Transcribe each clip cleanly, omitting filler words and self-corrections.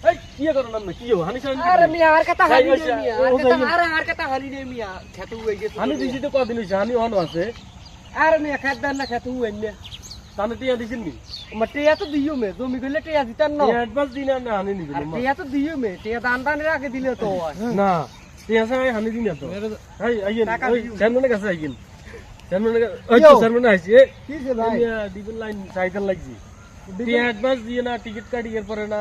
এই কি করো না কি হানি সানি আরে মিয়া আর কথা হানি রে মিয়া আর কথা হানি রে মিয়া খেতে হই গেছে হানি দিছি তো কদিন হইছে হানি অন আছে আরে মিয়া খাদ্দার না খেতে হই না তানে টিয়া দিছিন নি টিয়া তো দিও মে জমি গলে টিয়া দিতান না অ্যাডভান্স দিনা না হানি নিবি টিয়া তো দিও মে টিয়া দান দানের আগে দিলে তো না টিয়া সাই হানি দিনা তো এই আইয়েন ওই সামনে কাছে আইয়েন সামনে ওই তো সামনে আইছি কি সে ভাই ডিবল লাইন সাইকেল লাগছি টিয়া অ্যাডভান্স দিয়ে না টিকিট কাটি এর পরে না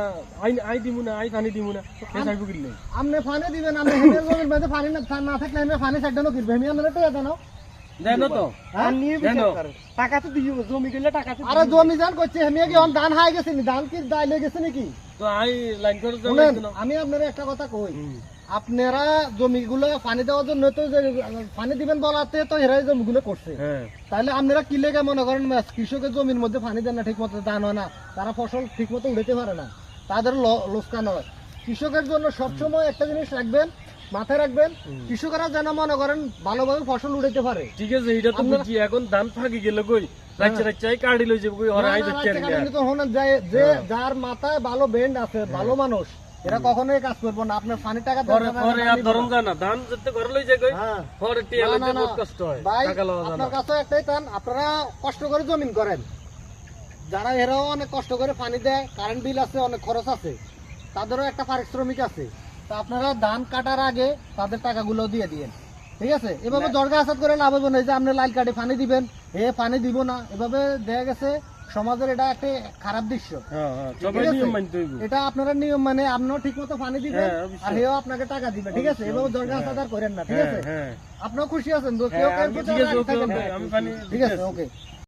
আই দিমু না আই ফানি দিমু না কে সাইবো কিলে আমনে ফানি দিবেন আমনে হেডের জমির মধ্যে ফানি না থাকলে আমি ফানি সাইডনো কিরবে আমি আমনে টিয়া দাও জানো তো টাকা তো দিও জমি গেলে টাকা তো আরে জমি জান কইছে আমি কি অন ধান হাই গেছে নি ধান কি দাই লই গেছে নাকি তো আই লাইন করে আমি আপনারে একটা কথা কই আপনারা জমিগুলো পানি দেওয়ার জন্য তো পানি দিবেন বলাতে তো এরাই জমিগুলো করছে তাহলে আপনারা কি লেগে মনে করেন কৃষকের জমির মধ্যে পানি দেন না ঠিক মতো ধান হয় না তারা ফসল ঠিক মতো উঠাতে পারে না তাদের লোকসান হয় কৃষকের জন্য সবসময় একটা জিনিস রাখবেন মাথায় রাখবেন কৃষকরা যেন মনে করেন ভালোভাবে ফসল উঠাতে পারে ঠিক আছে এটা তো বুঝি এখন ধান ফাঁকি গেল কই রাচ্চাই কাটি লই যাবে কই হরাই দিচ্ছে তো হন যায় যে যার মাথায় ভালো বেন্ড আছে ভালো মানুষ এরা কখনোই কাজ করবো না আপনার পানি টাকা পরে আর ধরন যায় না ধান যেতে ঘরে লই যায় কই পরে টিয়া লাগতে বহুত কষ্ট হয় টাকা লওয়া যায় না আপনার কাছে একটাই টান আপনারা কষ্ট করে জমিন করেন যারা এরাও অনেক কষ্ট করে পানি দেয় কারেন্ট বিল আছে অনেক খরচ আছে তাদেরও একটা পারিশ্রমিক আছে তা আপনারা ধান কাটার আগে তাদের টাকাগুলো দিয়ে দিয়েন ঠিক আছে এভাবে দরগা আসাদ করে লাভ হবে না যে আপনি লাইল কাটে পানি দিবেন পানি দিব না এভাবে দেখা গেছে সমাজের এটা একটা খারাপ দৃশ্য এটা আপনারা নিয়ম মানে আপনিও ঠিক মতো পানি দিবেন আর হেও আপনাকে টাকা দিবে ঠিক আছে এভাবে দরগা আসাদ আর করেন না ঠিক আছে আপনিও খুশি আছেন ঠিক আছে ওকে